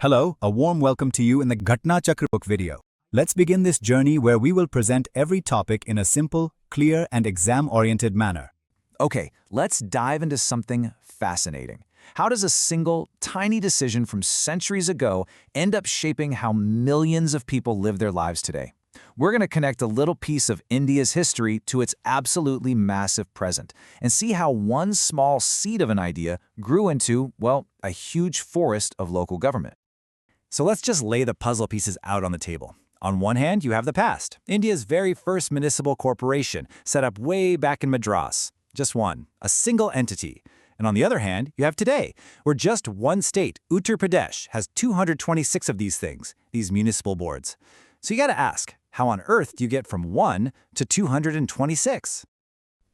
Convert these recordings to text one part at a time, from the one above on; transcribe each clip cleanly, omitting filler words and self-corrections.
Hello, a warm welcome to you in the Ghatna Chakra book video. Let's begin this journey where we will present every topic in a simple, clear, and exam-oriented manner. Okay, let's dive into something fascinating. How does a single, tiny decision from centuries ago end up shaping how millions of people live their lives today? We're going to connect a little piece of India's history to its absolutely massive present and see how one small seed of an idea grew into, well, a huge forest of local government. So let's just lay the puzzle pieces out on the table. On one hand, you have the past, India's very first municipal corporation, set up way back in Madras. Just one, a single entity. And on the other hand, you have today, where just one state, Uttar Pradesh, has 226 of these things, these municipal boards. So you gotta ask, how on earth do you get from 1 to 226?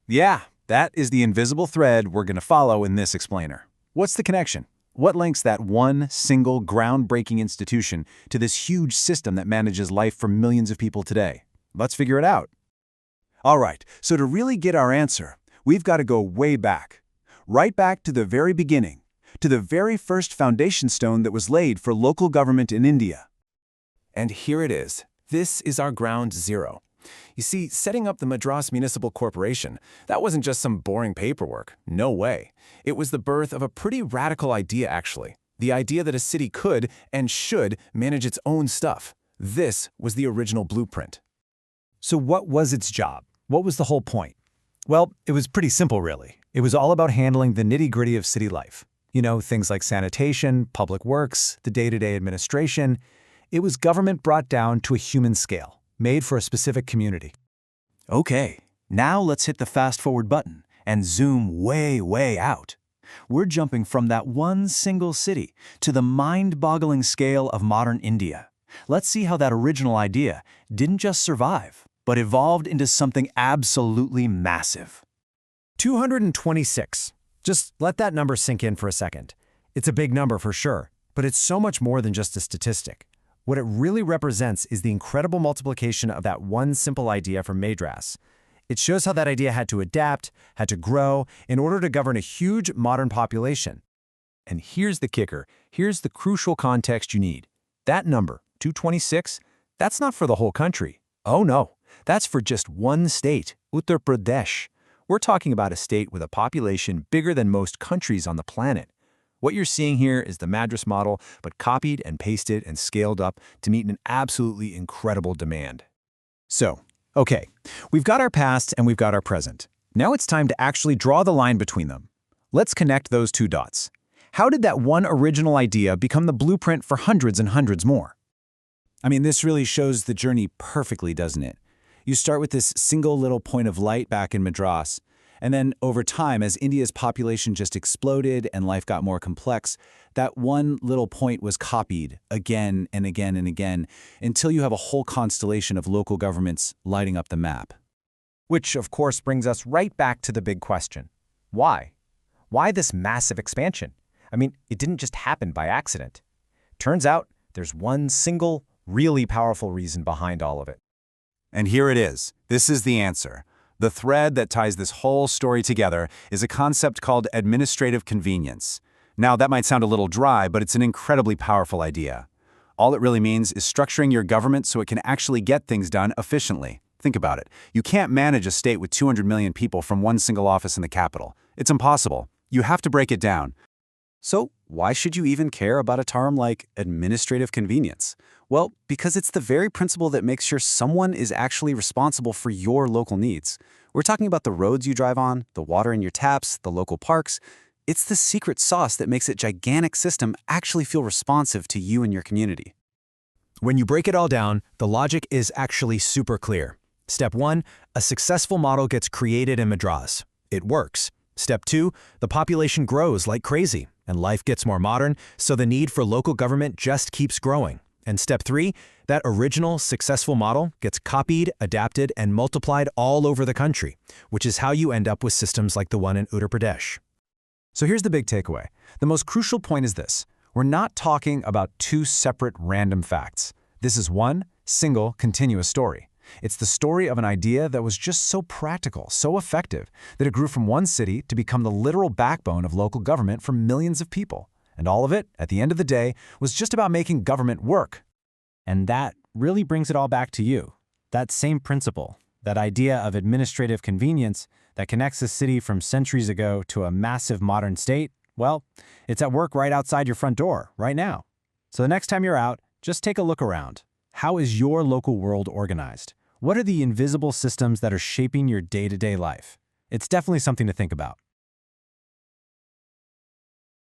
Yeah, that is the invisible thread we're going to follow in this explainer. What's the connection? What links that one single groundbreaking institution to this huge system that manages life for millions of people today? Let's figure it out. All right, so to really get our answer, we've got to go way back. Right back to the very beginning, to the very first foundation stone that was laid for local government in India. And here it is. This is our ground zero. You see, setting up the Madras Municipal Corporation, that wasn't just some boring paperwork. No way. It was the birth of a pretty radical idea, actually. The idea that a city could and should manage its own stuff. This was the original blueprint. So what was its job? What was the whole point? Well, it was pretty simple, really. It was all about handling the nitty-gritty of city life. You know, things like sanitation, public works, the day-to-day administration. It was government brought down to a human scale, made for a specific community. Okay, now let's hit the fast-forward button and zoom way, way out. We're jumping from that one single city to the mind-boggling scale of modern India. Let's see how that original idea didn't just survive, but evolved into something absolutely massive. 226. Just let that number sink in for a second. It's a big number for sure, but it's so much more than just a statistic. What it really represents is the incredible multiplication of that one simple idea from Madras. It shows how that idea had to adapt, had to grow, in order to govern a huge modern population. And here's the kicker. Here's the crucial context you need. That number, 226, that's not for the whole country. Oh no, that's for just one state, Uttar Pradesh. We're talking about a state with a population bigger than most countries on the planet. What you're seeing here is the Madras model, but copied and pasted and scaled up to meet an absolutely incredible demand. So, okay, we've got our past and we've got our present. Now it's time to actually draw the line between them. Let's connect those two dots. How did that one original idea become the blueprint for hundreds and hundreds more? I mean, this really shows the journey perfectly, doesn't it? You start with this single little point of light back in Madras, and then over time, as India's population just exploded and life got more complex, that one little point was copied again and again and again until you have a whole constellation of local governments lighting up the map. Which, of course, brings us right back to the big question. Why? Why this massive expansion? I mean, it didn't just happen by accident. Turns out there's one single, really powerful reason behind all of it. And here it is. This is the answer. The thread that ties this whole story together is a concept called administrative convenience. Now, that might sound a little dry, but it's an incredibly powerful idea. All it really means is structuring your government so it can actually get things done efficiently. Think about it. You can't manage a state with 200 million people from one single office in the capital. It's impossible. You have to break it down. So, why should you even care about a term like administrative convenience? Well, because it's the very principle that makes sure someone is actually responsible for your local needs. We're talking about the roads you drive on, the water in your taps, the local parks. It's the secret sauce that makes a gigantic system actually feel responsive to you and your community. When you break it all down, the logic is actually super clear. Step 1, a successful model gets created in Madras. It works. Step 2, the population grows like crazy, and life gets more modern, so the need for local government just keeps growing. And step 3, that original successful model gets copied, adapted, and multiplied all over the country, which is how you end up with systems like the one in Uttar Pradesh. So here's the big takeaway. The most crucial point is this. We're not talking about two separate random facts. This is one single continuous story. It's the story of an idea that was just so practical, so effective, that it grew from one city to become the literal backbone of local government for millions of people. And all of it, at the end of the day, was just about making government work. And that really brings it all back to you. That same principle, that idea of administrative convenience that connects a city from centuries ago to a massive modern state, well, it's at work right outside your front door, right now. So the next time you're out, just take a look around. How is your local world organized? What are the invisible systems that are shaping your day-to-day life? It's definitely something to think about.